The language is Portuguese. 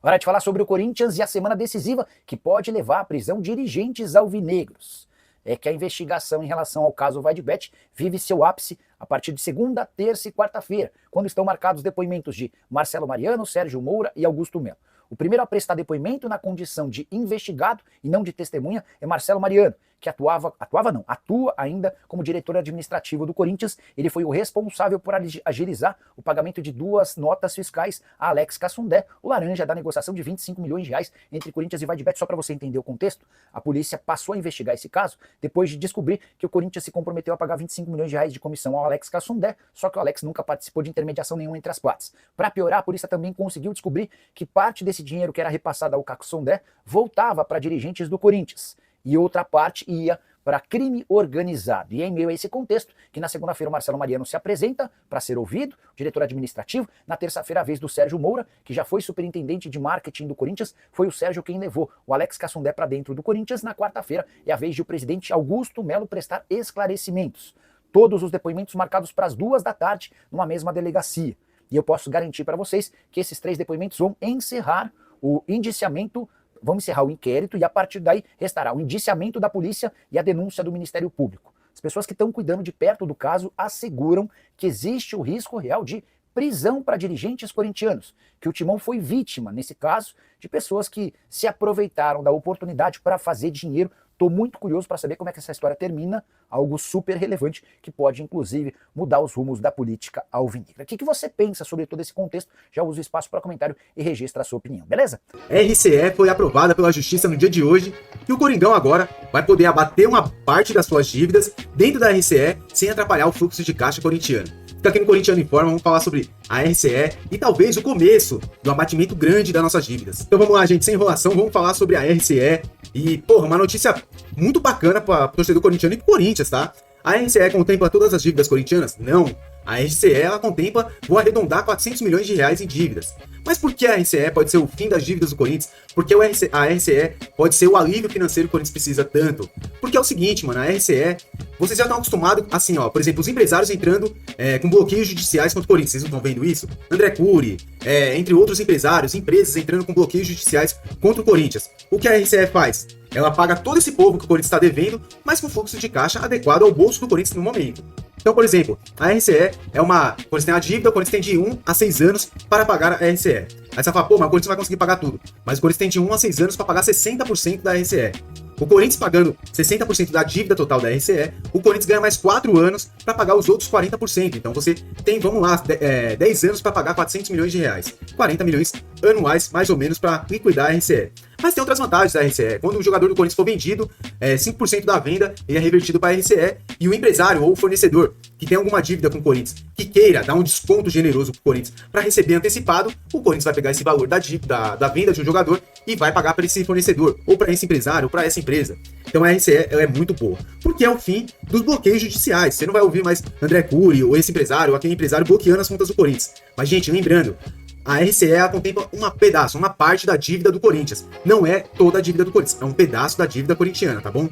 Hora de falar sobre o Corinthians e a semana decisiva que pode levar à prisão dirigentes alvinegros. É que a investigação em relação ao caso Vaidbet vive seu ápice a partir de segunda, terça e quarta-feira, quando estão marcados depoimentos de Marcelo Mariano, Sérgio Moura e Augusto Melo. O primeiro a prestar depoimento na condição de investigado e não de testemunha é Marcelo Mariano, que atua ainda como diretor administrativo do Corinthians. Ele foi o responsável por agilizar o pagamento de 2 notas fiscais a Alex Cassundé, o laranja da negociação de 25 milhões de reais entre Corinthians e Vaidbet. Só para você entender o contexto, a polícia passou a investigar esse caso depois de descobrir que o Corinthians se comprometeu a pagar 25 milhões de reais de comissão ao Alex Cassundé, só que o Alex nunca participou de intermediação nenhuma entre as partes. Para piorar, a polícia também conseguiu descobrir que parte desse dinheiro que era repassado ao Cassundé voltava para dirigentes do Corinthians e outra parte ia para crime organizado. E é em meio a esse contexto que na segunda-feira o Marcelo Mariano se apresenta para ser ouvido, o diretor administrativo. Na terça-feira a vez do Sérgio Moura, que já foi superintendente de marketing do Corinthians, foi o Sérgio quem levou o Alex Cassundé para dentro do Corinthians. Na quarta-feira é a vez de o presidente Augusto Melo prestar esclarecimentos. Todos os depoimentos marcados para as 2 da tarde numa mesma delegacia. E eu posso garantir para vocês que esses 3 depoimentos vão encerrar o indiciamento. Vamos encerrar o inquérito e a partir daí restará o indiciamento da polícia e a denúncia do Ministério Público. As pessoas que estão cuidando de perto do caso asseguram que existe o risco real de prisão para dirigentes corintianos, que o Timão foi vítima, nesse caso, de pessoas que se aproveitaram da oportunidade para fazer dinheiro. Estou muito curioso para saber como é que essa história termina, algo super relevante que pode, inclusive, mudar os rumos da política alvinegra. O que você pensa sobre todo esse contexto? Já usa o espaço para comentário e registra a sua opinião, beleza? RCE foi aprovada pela Justiça no dia de hoje e o Coringão agora vai poder abater uma parte das suas dívidas dentro da RCE sem atrapalhar o fluxo de caixa corintiano. Fica aqui no Corintiano Informa, vamos falar sobre a RCE e talvez o começo do abatimento grande das nossas dívidas. Então vamos lá, gente, sem enrolação, vamos falar sobre a RCE e, porra, uma notícia muito bacana para o torcedor corintiano e pro Corinthians, tá? A RCE contempla todas as dívidas corintianas? Não. A RCE, ela contempla, vou arredondar, 400 milhões de reais em dívidas. Mas por que a RCE pode ser o fim das dívidas do Corinthians? Porque a RCE pode ser o alívio financeiro que o Corinthians precisa tanto. Porque é o seguinte, mano, a RCE, vocês já estão acostumados, assim, ó, por exemplo, os empresários entrando com bloqueios judiciais contra o Corinthians. Vocês não estão vendo isso? André Cury, entre outros empresários, empresas entrando com bloqueios judiciais contra o Corinthians. O que a RCE faz? Ela paga todo esse povo que o Corinthians está devendo, mas com fluxo de caixa adequado ao bolso do Corinthians no momento. Então, por exemplo, a RCE é uma... O Corinthians tem a dívida, o Corinthians tem de 1 a 6 anos para pagar a RCE. Aí você fala, pô, mas o Corinthians não vai conseguir pagar tudo. Mas o Corinthians tem de 1 a 6 anos para pagar 60% da RCE. O Corinthians pagando 60% da dívida total da RCE, o Corinthians ganha mais 4 anos para pagar os outros 40%. Então você tem, vamos lá, 10 anos para pagar 400 milhões de reais. 40 milhões anuais, mais ou menos, para liquidar a RCE. Mas tem outras vantagens da RCE. Quando o jogador do Corinthians for vendido, 5% da venda ele é revertido para a RCE. E o empresário ou o fornecedor que tem alguma dívida com o Corinthians, que queira dar um desconto generoso para o Corinthians para receber antecipado, o Corinthians vai pegar esse valor da dívida, da venda de um jogador e vai pagar para esse fornecedor, ou para esse empresário, ou para essa empresa. Então a RCE ela é muito boa, porque é o fim dos bloqueios judiciais. Você não vai ouvir mais André Cury ou esse empresário, ou aquele empresário bloqueando as contas do Corinthians. Mas, gente, lembrando, a RCE ela contempla uma parte da dívida do Corinthians. Não é toda a dívida do Corinthians, é um pedaço da dívida corintiana, tá bom?